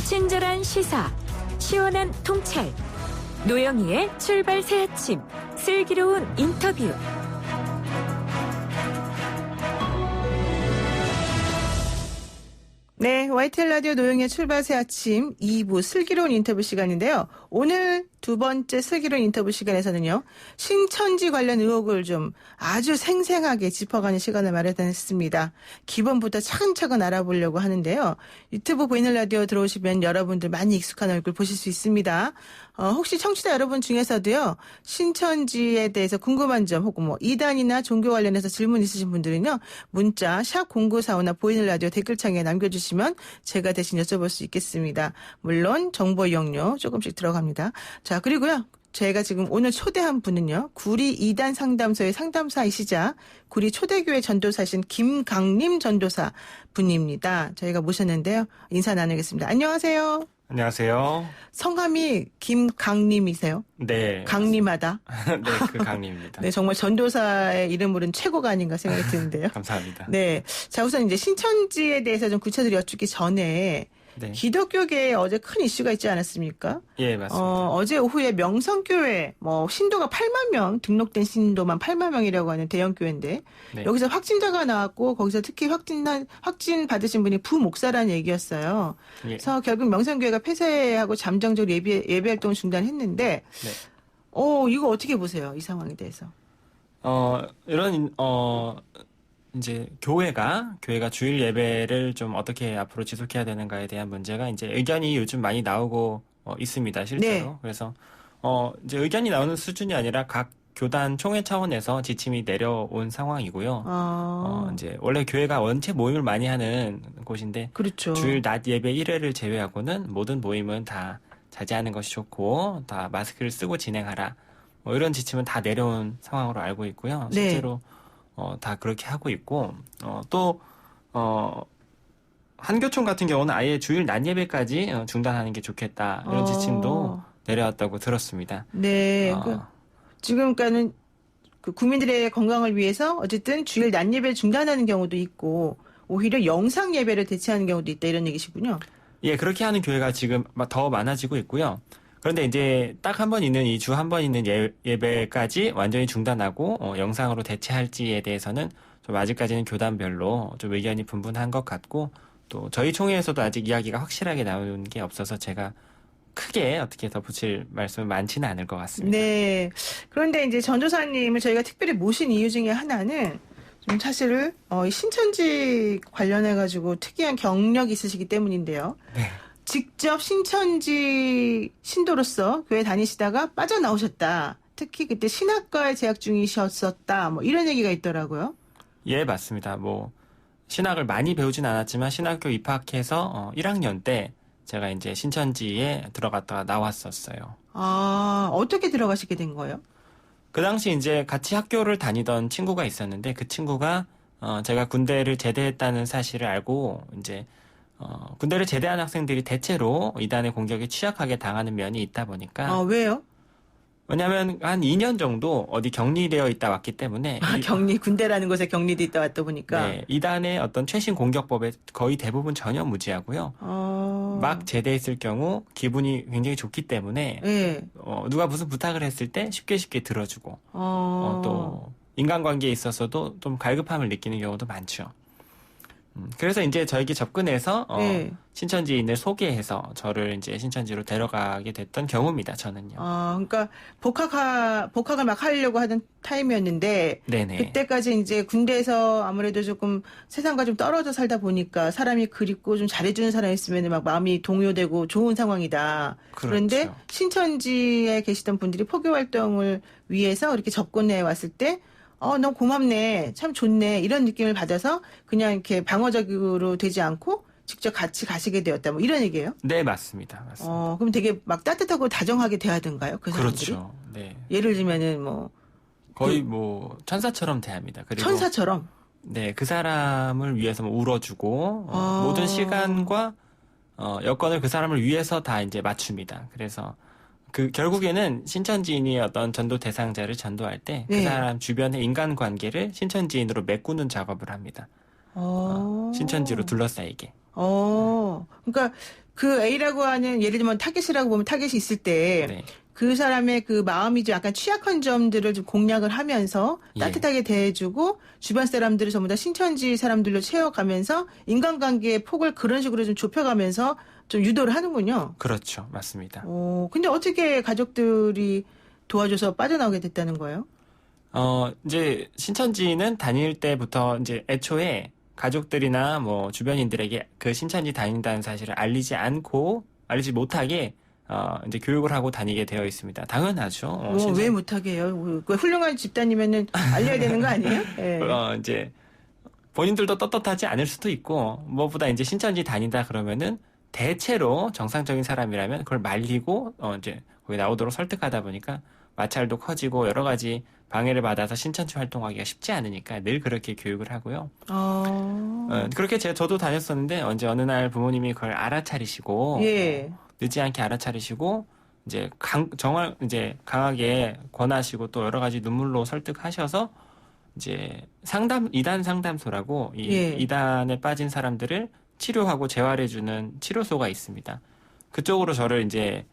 S5: 친절한 시사, 시원한 통찰, 노영희의 출발 새 아침, 슬기로운 인터뷰.
S2: 네, YTN 라디오 노영의 출발 새 아침 2부 슬기로운 인터뷰 시간인데요. 오늘 두 번째 슬기로운 인터뷰 시간에서는요. 신천지 관련 의혹을 좀 아주 생생하게 짚어가는 시간을 마련했습니다. 기본부터 차근차근 알아보려고 하는데요. 유튜브 보이는 라디오 들어오시면 여러분들 많이 익숙한 얼굴 보실 수 있습니다. 혹시 청취자 여러분 중에서도요. 신천지에 대해서 궁금한 점 혹은 뭐 이단이나 종교 관련해서 질문 있으신 분들은요. 문자 샵 0945나 보이는 라디오 댓글창에 남겨주시면 제가 대신 여쭤볼 수 있겠습니다. 물론 정보 이용료 조금씩 들어갑니다. 자, 그리고요. 제가 지금 오늘 초대한 분은요. 구리 2단 상담소의 상담사이시자 구리 초대교회 전도사신 김강림 전도사 분입니다. 저희가 모셨는데요. 인사 나누겠습니다. 안녕하세요.
S6: 안녕하세요.
S2: 성함이 김강림이세요?
S6: 네.
S2: 강림하다.
S6: 네, 그 강림입니다.
S2: 네, 정말 전도사의 이름으로는 최고가 아닌가 생각이 드는데요.
S6: 감사합니다.
S2: 네. 자, 우선 이제 신천지에 대해서 좀 구체적으로 여쭙기 전에
S6: 네.
S2: 기독교계에 어제 큰 이슈가 있지 않았습니까?
S6: 예, 맞습니다.
S2: 어제 오후에 명성교회, 신도가 8만 명, 등록된 신도만 8만 명이라고 하는 대형교회인데,
S6: 네.
S2: 여기서 확진자가 나왔고, 거기서 특히 확진 받으신 분이 부목사라는 얘기였어요.
S6: 예.
S2: 그래서 결국 명성교회가 폐쇄하고 잠정적으로 예배 활동을 중단했는데,
S6: 네.
S2: 이거 어떻게 보세요? 이 상황에 대해서.
S6: 이제 교회가 주일 예배를 좀 어떻게 앞으로 지속해야 되는가에 대한 문제가 이제 의견이 요즘 많이 나오고 있습니다. 실제로.
S2: 네.
S6: 그래서 이제 의견이 나오는 수준이 아니라 각 교단 총회 차원에서 지침이 내려온 상황이고요. 이제 원래 교회가 원체 모임을 많이 하는 곳인데
S2: 그렇죠.
S6: 주일 낮 예배 1회를 제외하고는 모든 모임은 다 자제하는 것이 좋고 다 마스크를 쓰고 진행하라. 이런 지침은 다 내려온 상황으로 알고 있고요.
S2: 네.
S6: 실제로 다 그렇게 하고 있고, 한교총 같은 경우는 아예 주일 낮 예배까지 중단하는 게 좋겠다. 이런 지침도 내려왔다고 들었습니다.
S2: 네. 지금 그러니까는 국민들의 건강을 위해서 어쨌든 주일 낮 예배를 중단하는 경우도 있고, 오히려 영상 예배를 대체하는 경우도 있다. 이런 얘기시군요.
S6: 예, 그렇게 하는 교회가 지금 더 많아지고 있고요. 그런데 이제 딱 한 번 있는 2주 한 번 있는 예배까지 완전히 중단하고 영상으로 대체할지에 대해서는 좀 아직까지는 교단별로 좀 의견이 분분한 것 같고 또 저희 총회에서도 아직 이야기가 확실하게 나온 게 없어서 제가 크게 어떻게 덧붙일 말씀은 많지는 않을 것 같습니다.
S2: 네. 그런데 이제 전도사님을 저희가 특별히 모신 이유 중에 하나는 좀 사실 이 신천지 관련해가지고 특이한 경력이 있으시기 때문인데요.
S6: 네.
S2: 직접 신천지 신도로서 교회 다니시다가 빠져나오셨다. 특히 그때 신학과에 재학 중이셨었다. 뭐 이런 얘기가 있더라고요.
S6: 예, 맞습니다. 뭐 신학을 많이 배우진 않았지만 신학교 입학해서 1학년 때 제가 이제 신천지에 들어갔다가 나왔었어요.
S2: 아, 어떻게 들어가시게 된 거예요?
S6: 그 당시 이제 같이 학교를 다니던 친구가 있었는데 그 친구가 제가 군대를 제대했다는 사실을 알고 이제 군대를 제대한 학생들이 대체로 이단의 공격에 취약하게 당하는 면이 있다 보니까
S2: 아, 왜요?
S6: 왜냐하면 한 2년 정도 어디 격리되어 있다 왔기 때문에
S2: 격리 군대라는 곳에 격리돼 있다 왔다 보니까
S6: 네, 이단의 어떤 최신 공격법에 거의 대부분 전혀 무지하고요. 막 제대했을 경우 기분이 굉장히 좋기 때문에
S2: 네.
S6: 누가 무슨 부탁을 했을 때 쉽게 들어주고 또 인간관계에 있어서도 좀 갈급함을 느끼는 경우도 많죠. 그래서 이제 저에게 접근해서
S2: 네.
S6: 신천지인을 소개해서 저를 이제 신천지로 데려가게 됐던 경우입니다. 저는요.
S2: 그러니까 복학을 막 하려고 하던 타임이었는데
S6: 네네.
S2: 그때까지 이제 군대에서 아무래도 조금 세상과 좀 떨어져 살다 보니까 사람이 그립고 좀 잘해주는 사람이 있으면 막 마음이 동요되고 좋은 상황이다.
S6: 그렇죠.
S2: 그런데 신천지에 계시던 분들이 포교 활동을 위해서 이렇게 접근해 왔을 때 너무 고맙네. 참 좋네. 이런 느낌을 받아서 그냥 이렇게 방어적으로 되지 않고 직접 같이 가시게 되었다. 뭐 이런 얘기예요?
S6: 네, 맞습니다.
S2: 그럼 되게 막 따뜻하고 다정하게 대하던가요? 그 사람들이?
S6: 그렇죠. 네.
S2: 예를 들면은 뭐
S6: 거의 뭐 천사처럼 대합니다. 그리고
S2: 천사처럼?
S6: 네, 그 사람을 위해서 뭐 울어주고 모든 시간과 여건을 그 사람을 위해서 다 이제 맞춥니다. 그래서 결국에는 신천지인이 어떤 전도 대상자를 전도할 때 그
S2: 네.
S6: 사람 주변의 인간관계를 신천지인으로 메꾸는 작업을 합니다. 신천지로 둘러싸이게.
S2: 그러니까 그 A라고 하는 예를 들면 타겟이라고 보면 타겟이 있을 때
S6: 네.
S2: 그 사람의 그 마음이 좀 약간 취약한 점들을 좀 공략을 하면서
S6: 예.
S2: 따뜻하게 대해주고 주변 사람들을 전부 다 신천지 사람들로 채워가면서 인간관계의 폭을 그런 식으로 좀 좁혀가면서 좀 유도를 하는군요.
S6: 그렇죠. 맞습니다.
S2: 근데 어떻게 가족들이 도와줘서 빠져나오게 됐다는 거예요?
S6: 이제 신천지는 다닐 때부터 이제 애초에 가족들이나 뭐 주변인들에게 그 신천지 다닌다는 사실을 알리지 못하게 이제 교육을 하고 다니게 되어 있습니다. 당연하죠.
S2: 왜 못하게 해요? 그 훌륭한 집단이면은 알려야 되는 거 아니에요? 네.
S6: 이제 본인들도 떳떳하지 않을 수도 있고 무엇보다 이제 신천지 다닌다 그러면은 대체로 정상적인 사람이라면 그걸 말리고 이제 거기 나오도록 설득하다 보니까 마찰도 커지고 여러 가지 방해를 받아서 신천지 활동하기가 쉽지 않으니까 늘 그렇게 교육을 하고요. 그렇게 저도 다녔었는데 언제 어느 날 부모님이 그걸 알아차리시고
S2: 예.
S6: 늦지 않게 알아차리시고 이제 정말 이제 강하게 권하시고 또 여러 가지 눈물로 설득하셔서 이제 이단 상담소라고
S2: 예.
S6: 이단에 빠진 사람들을 치료하고 재활해주는 치료소가 있습니다. 그쪽으로 저를 이제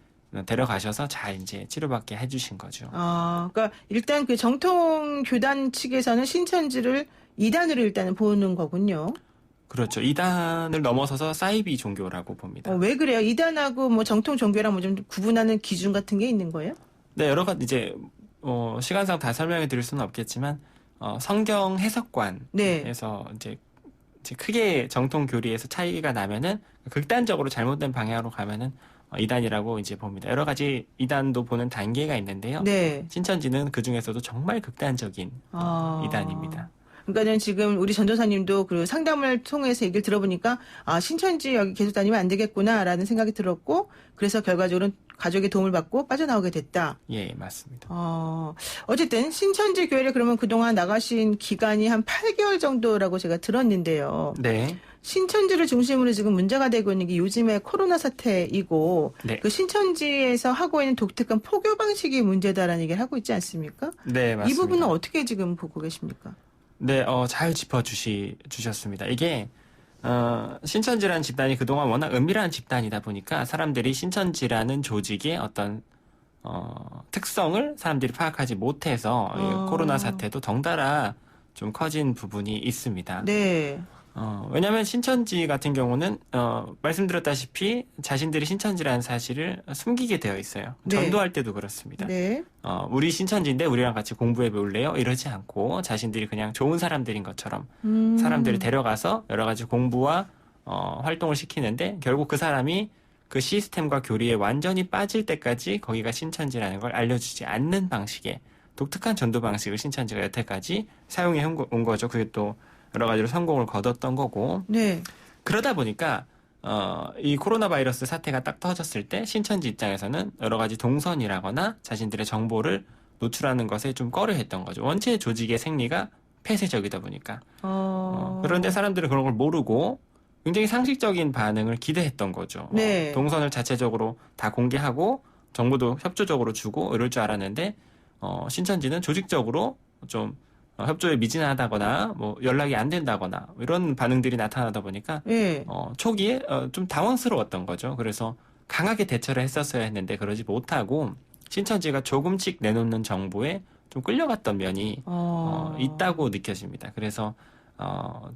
S6: 데려가셔서 잘 이제 치료받게 해주신 거죠.
S2: 그러니까 일단 그 정통 교단 측에서는 신천지를 이단으로 일단은 보는 거군요.
S6: 그렇죠. 이단을 넘어서서 사이비 종교라고 봅니다.
S2: 왜 그래요? 이단하고 뭐 정통 종교랑 뭐 좀 구분하는 기준 같은 게 있는 거예요?
S6: 네, 여러 가지 이제 시간상 다 설명해 드릴 수는 없겠지만 성경 해석관에서
S2: 네.
S6: 이제 크게 정통 교리에서 차이가 나면은 극단적으로 잘못된 방향으로 가면은 이단이라고 이제 봅니다. 여러 가지 이단도 보는 단계가 있는데요.
S2: 네.
S6: 신천지는 그 중에서도 정말 극단적인 이단입니다.
S2: 그러니까는 지금 우리 전도사님도 그 상담을 통해서 얘기를 들어보니까 신천지 여기 계속 다니면 안 되겠구나라는 생각이 들었고 그래서 결과적으로 가족의 도움을 받고 빠져나오게 됐다.
S6: 예, 맞습니다.
S2: 어쨌든 신천지 교회를 그러면 그동안 나가신 기간이 한 8개월 정도라고 제가 들었는데요.
S6: 네.
S2: 신천지를 중심으로 지금 문제가 되고 있는 게 요즘의 코로나 사태이고
S6: 네.
S2: 그 신천지에서 하고 있는 독특한 포교 방식이 문제다라는 얘기를 하고 있지 않습니까?
S6: 네, 맞습니다.
S2: 이 부분은 어떻게 지금 보고 계십니까?
S6: 네, 잘 주셨습니다. 이게 신천지라는 집단이 그동안 워낙 은밀한 집단이다 보니까 사람들이 신천지라는 조직의 어떤 특성을 사람들이 파악하지 못해서 이 코로나 사태도 덩달아 좀 커진 부분이 있습니다.
S2: 네.
S6: 왜냐하면 신천지 같은 경우는 말씀드렸다시피 자신들이 신천지라는 사실을 숨기게 되어 있어요.
S2: 네.
S6: 전도할 때도 그렇습니다.
S2: 네.
S6: 우리 신천지인데 우리랑 같이 공부해 볼래요? 이러지 않고 자신들이 그냥 좋은 사람들인 것처럼 사람들을 데려가서 여러 가지 공부와 활동을 시키는데 결국 그 사람이 그 시스템과 교리에 완전히 빠질 때까지 거기가 신천지라는 걸 알려주지 않는 방식의 독특한 전도 방식을 신천지가 여태까지 사용해 온 거죠. 그게 또 여러 가지로 성공을 거뒀던 거고.
S2: 네.
S6: 그러다 보니까 이 코로나 바이러스 사태가 딱 터졌을 때 신천지 입장에서는 여러 가지 동선이라거나 자신들의 정보를 노출하는 것에 좀 꺼려했던 거죠. 원체 조직의 생리가 폐쇄적이다 보니까. 그런데 사람들은 그런 걸 모르고 굉장히 상식적인 반응을 기대했던 거죠.
S2: 네.
S6: 동선을 자체적으로 다 공개하고 정보도 협조적으로 주고 이럴 줄 알았는데 신천지는 조직적으로 좀 협조에 미진하다거나 뭐 연락이 안 된다거나 이런 반응들이 나타나다 보니까
S2: 네.
S6: 초기에 좀 당황스러웠던 거죠. 그래서 강하게 대처를 했었어야 했는데 그러지 못하고 신천지가 조금씩 내놓는 정보에 좀 끌려갔던 면이 있다고 느껴집니다. 그래서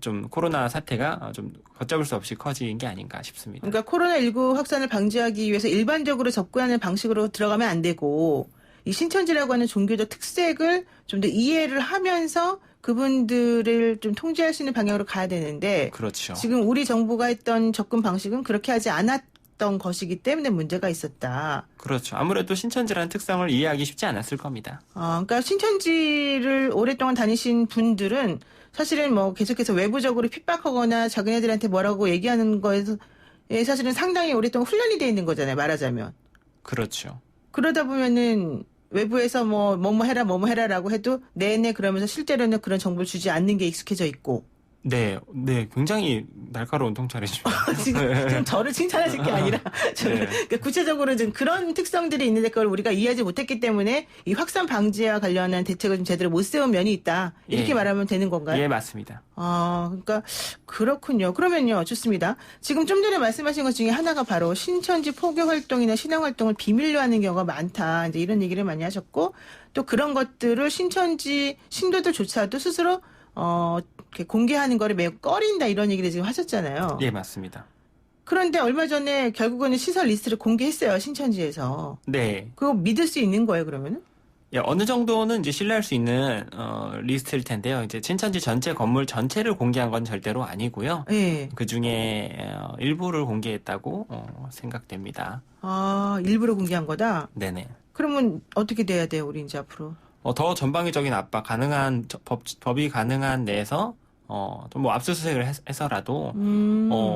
S6: 좀 코로나 사태가 좀 걷잡을 수 없이 커진 게 아닌가 싶습니다.
S2: 그러니까 코로나19 확산을 방지하기 위해서 일반적으로 접근하는 방식으로 들어가면 안 되고 이 신천지라고 하는 종교적 특색을 좀 더 이해를 하면서 그분들을 좀 통제할 수 있는 방향으로 가야 되는데
S6: 그렇죠.
S2: 지금 우리 정부가 했던 접근 방식은 그렇게 하지 않았던 것이기 때문에 문제가 있었다.
S6: 그렇죠. 아무래도 신천지라는 특성을 이해하기 쉽지 않았을 겁니다.
S2: 그러니까 신천지를 오랫동안 다니신 분들은 사실은 뭐 계속해서 외부적으로 핍박하거나 자기네들한테 뭐라고 얘기하는 거에서 사실은 상당히 오랫동안 훈련이 돼 있는 거잖아요. 말하자면.
S6: 그렇죠.
S2: 그러다 보면은 외부에서 뭐뭐 해라라고 해도 네네 그러면서 실제로는 그런 정보를 주지 않는 게 익숙해져 있고.
S6: 네, 굉장히 날카로운 통찰이십니다.
S2: 지금 저를 칭찬하실 게 아니라 저는 그러니까 구체적으로 좀 그런 특성들이 있는데 그걸 우리가 이해하지 못했기 때문에 이 확산 방지와 관련한 대책을 좀 제대로 못 세운 면이 있다. 이렇게 말하면 되는 건가요?
S6: 예, 맞습니다.
S2: 그러니까 그렇군요. 그러면요, 좋습니다. 지금 좀 전에 말씀하신 것 중에 하나가 바로 신천지 포교 활동이나 신앙 활동을 비밀로 하는 경우가 많다. 이제 이런 얘기를 많이 하셨고 또 그런 것들을 신천지 신도들조차도 스스로 이렇게 공개하는 거를 매우 꺼린다 이런 얘기를 지금 하셨잖아요.
S6: 예, 맞습니다.
S2: 그런데 얼마 전에 결국은 시설 리스트를 공개했어요, 신천지에서.
S6: 네.
S2: 그거 믿을 수 있는 거예요, 그러면은?
S6: 예, 어느 정도는 이제 신뢰할 수 있는 리스트일 텐데요. 이제 신천지 전체 건물 전체를 공개한 건 절대로 아니고요.
S2: 네.
S6: 그 중에 일부를 공개했다고 생각됩니다.
S2: 일부러 공개한 거다?
S6: 네네.
S2: 그러면 어떻게 돼야 돼요, 우리 이제 앞으로?
S6: 더 전방위적인 압박 가능한 법이 가능한 내에서 좀 뭐 압수수색을 해서라도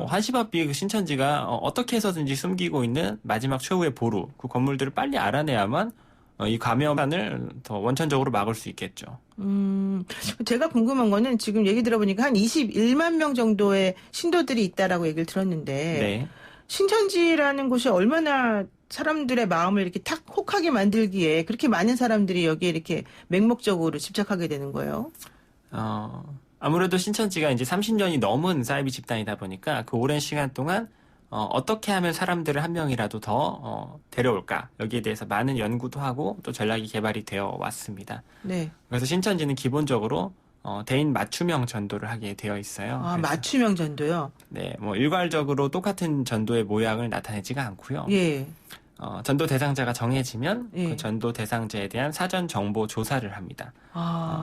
S6: 한시바삐 그 신천지가 어떻게 해서든지 숨기고 있는 마지막 최후의 보루 그 건물들을 빨리 알아내야만 이 감염을 더 원천적으로 막을 수 있겠죠.
S2: 제가 궁금한 거는 지금 얘기 들어보니까 한 21만 명 정도의 신도들이 있다라고 얘기를 들었는데
S6: 네.
S2: 신천지라는 곳이 얼마나 사람들의 마음을 이렇게 탁 혹하게 만들기에 그렇게 많은 사람들이 여기에 이렇게 맹목적으로 집착하게 되는 거예요?
S6: 아무래도 신천지가 이제 30년이 넘은 사이비 집단이다 보니까 그 오랜 시간 동안 어떻게 하면 사람들을 한 명이라도 더 데려올까 여기에 대해서 많은 연구도 하고 또 전략이 개발이 되어 왔습니다.
S2: 네.
S6: 그래서 신천지는 기본적으로 대인 맞춤형 전도를 하게 되어 있어요. 그래서,
S2: 맞춤형 전도요?
S6: 네, 뭐 일괄적으로 똑같은 전도의 모양을 나타내지가 않고요.
S2: 예.
S6: 전도 대상자가 정해지면
S2: 예.
S6: 그 전도 대상자에 대한 사전 정보 조사를 합니다.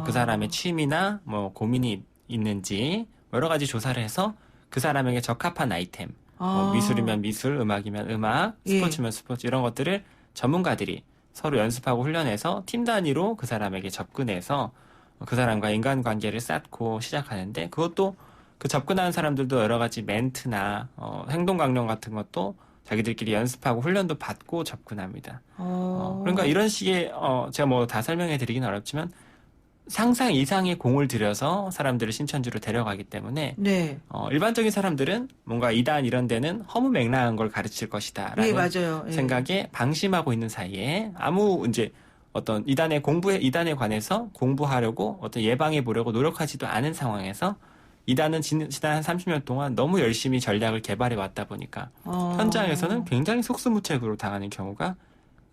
S6: 그 사람의 취미나 뭐 고민이 있는지 여러 가지 조사를 해서 그 사람에게 적합한 아이템, 뭐 미술이면 미술, 음악이면 음악, 스포츠면 스포츠 이런 것들을 전문가들이 서로 연습하고 훈련해서 팀 단위로 그 사람에게 접근해서 그 사람과 인간관계를 쌓고 시작하는데 그것도 그 접근하는 사람들도 여러 가지 멘트나 행동 강령 같은 것도 자기들끼리 연습하고 훈련도 받고 접근합니다. 그러니까 이런 식의 제가 뭐 다 설명해 드리긴 어렵지만 상상 이상의 공을 들여서 사람들을 신천지로 데려가기 때문에
S2: 네.
S6: 일반적인 사람들은 뭔가 이단 이런 데는 허무맹랑한 걸 가르칠 것이다라는
S2: 네, 맞아요. 예.
S6: 생각에 방심하고 있는 사이에 아무 이제 어떤 이단에 관해서 공부하려고 어떤 예방해 보려고 노력하지도 않은 상황에서 이단은 지난 한 30년 동안 너무 열심히 전략을 개발해 왔다 보니까 현장에서는 굉장히 속수무책으로 당하는 경우가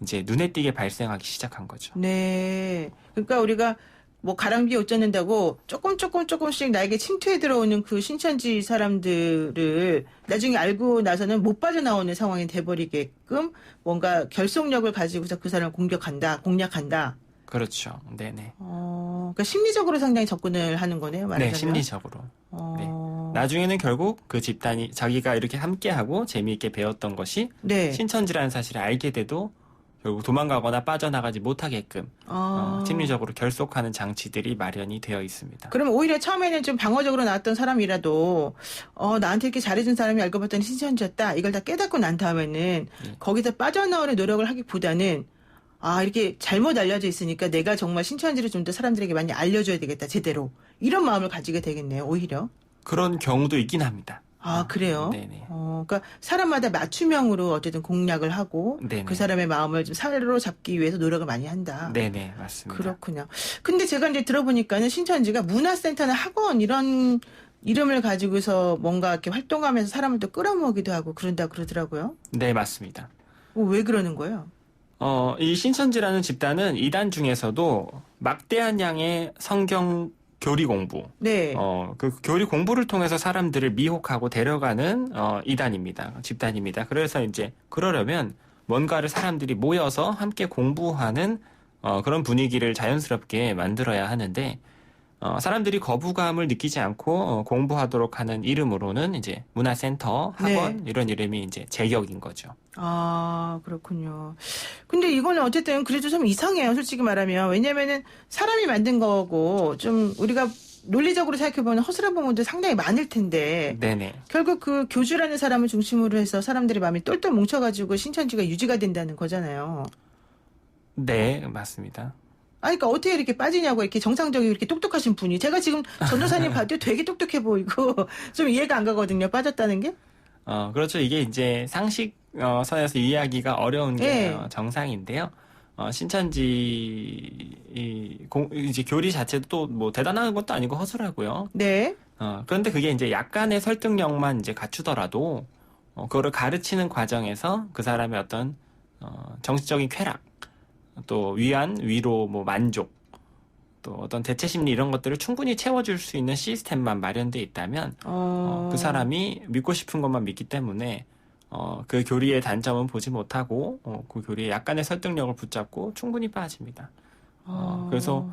S6: 이제 눈에 띄게 발생하기 시작한 거죠.
S2: 네. 그러니까 우리가 뭐 가랑비에 옷 젖는다고 조금씩 나에게 침투해 들어오는 그 신천지 사람들을 나중에 알고 나서는 못 빠져나오는 상황이 돼버리게끔 뭔가 결속력을 가지고서 그 사람을 공략한다.
S6: 그렇죠. 네네.
S2: 그러니까 심리적으로 상당히 접근을 하는 거네요, 말하자면.
S6: 네, 심리적으로. 네. 나중에는 결국 그 집단이 자기가 이렇게 함께하고 재미있게 배웠던 것이
S2: 네.
S6: 신천지라는 사실을 알게 돼도 결국 도망가거나 빠져나가지 못하게끔 심리적으로 결속하는 장치들이 마련이 되어 있습니다.
S2: 그럼 오히려 처음에는 좀 방어적으로 나왔던 사람이라도 나한테 이렇게 잘해준 사람이 알고 봤더니 신천지였다. 이걸 다 깨닫고 난 다음에는 거기서 빠져나오는 노력을 하기보다는 이렇게 잘못 알려져 있으니까 내가 정말 신천지를 좀 더 사람들에게 많이 알려줘야 되겠다. 제대로. 이런 마음을 가지게 되겠네요. 오히려.
S6: 그런 경우도 있긴 합니다.
S2: 그래요?
S6: 네네.
S2: 그러니까 사람마다 맞춤형으로 어쨌든 공략을 하고
S6: 네네.
S2: 그 사람의 마음을 좀 사로잡기 위해서 노력을 많이 한다.
S6: 네네, 맞습니다.
S2: 그렇군요. 근데 제가 이제 들어보니까는 신천지가 문화센터나 학원 이런 이름을 가지고서 뭔가 이렇게 활동하면서 사람을 또 끌어모으기도 하고 그런다 그러더라고요.
S6: 네, 맞습니다.
S2: 왜 그러는 거예요?
S6: 이 신천지라는 집단은 이단 중에서도 막대한 양의 성경 교리 공부.
S2: 네.
S6: 그 교리 공부를 통해서 사람들을 미혹하고 데려가는 이단입니다. 집단입니다. 그래서 이제 그러려면 뭔가를 사람들이 모여서 함께 공부하는 그런 분위기를 자연스럽게 만들어야 하는데 사람들이 거부감을 느끼지 않고 공부하도록 하는 이름으로는 이제 문화센터, 학원 이런 이름이 이제 제격인 거죠.
S2: 그렇군요. 근데 이거는 어쨌든 그래도 좀 이상해요. 솔직히 말하면. 왜냐면은 사람이 만든 거고 좀 우리가 논리적으로 생각해보면 허술한 부분도 상당히 많을 텐데.
S6: 네네.
S2: 결국 그 교주라는 사람을 중심으로 해서 사람들의 마음이 똘똘 뭉쳐가지고 신천지가 유지가 된다는 거잖아요.
S6: 네, 맞습니다.
S2: 그러니까 어떻게 이렇게 빠지냐고 이렇게 정상적이고 이렇게 똑똑하신 분이. 제가 지금 전도사님 봐도 되게 똑똑해 보이고 좀 이해가 안 가거든요. 빠졌다는 게.
S6: 그렇죠. 이게 이제 상식선에서 이해하기가 어려운 게 정상인데요. 신천지 이제 교리 자체도 또 뭐 대단한 것도 아니고 허술하고요.
S2: 네.
S6: 그런데 그게 이제 약간의 설득력만 이제 갖추더라도 그거를 가르치는 과정에서 그 사람의 어떤 정신적인 쾌락, 또 위로, 뭐 만족, 또 어떤 대체 심리 이런 것들을 충분히 채워줄 수 있는 시스템만 마련돼 있다면 그 사람이 믿고 싶은 것만 믿기 때문에 그 교리의 단점은 보지 못하고 그 교리의 약간의 설득력을 붙잡고 충분히 빠집니다. 그래서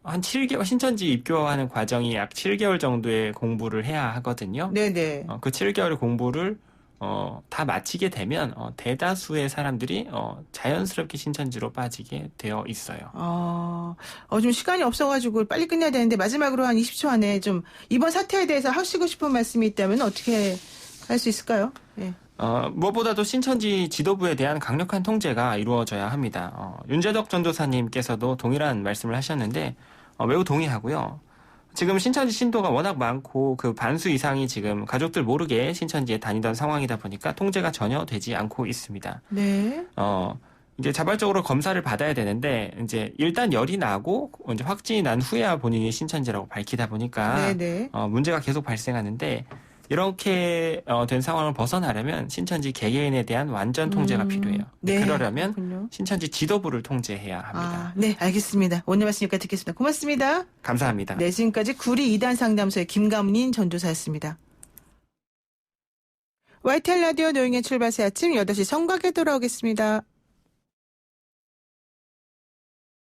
S6: 한 7개월 신천지 입교하는 과정이 약 7개월 정도의 공부를 해야 하거든요.
S2: 네네.
S6: 그 7개월의 공부를 다 마치게 되면 대다수의 사람들이 자연스럽게 신천지로 빠지게 되어 있어요.
S2: 좀 시간이 없어가지고 빨리 끝내야 되는데 마지막으로 한 20초 안에 좀 이번 사태에 대해서 하시고 싶은 말씀이 있다면 어떻게 할 수 있을까요? 예.
S6: 무엇보다도 신천지 지도부에 대한 강력한 통제가 이루어져야 합니다. 윤재덕 전도사님께서도 동일한 말씀을 하셨는데 매우 동의하고요. 지금 신천지 신도가 워낙 많고 그 반수 이상이 지금 가족들 모르게 신천지에 다니던 상황이다 보니까 통제가 전혀 되지 않고 있습니다.
S2: 네.
S6: 이제 자발적으로 검사를 받아야 되는데 이제 일단 열이 나고 이제 확진이 난 후에야 본인이 신천지라고 밝히다 보니까
S2: 네네.
S6: 문제가 계속 발생하는데 이렇게 된 상황을 벗어나려면 신천지 개개인에 대한 완전 통제가 필요해요.
S2: 네,
S6: 그러려면
S2: 그렇군요.
S6: 신천지 지도부를 통제해야 합니다.
S2: 네, 알겠습니다. 오늘 말씀 여기까지 듣겠습니다. 고맙습니다.
S6: 감사합니다.
S2: 네, 지금까지 구리 2단 상담소의 김감린 전도사였습니다. YTN 라디오 노영의 출발새 아침 8시 성곽에 돌아오겠습니다.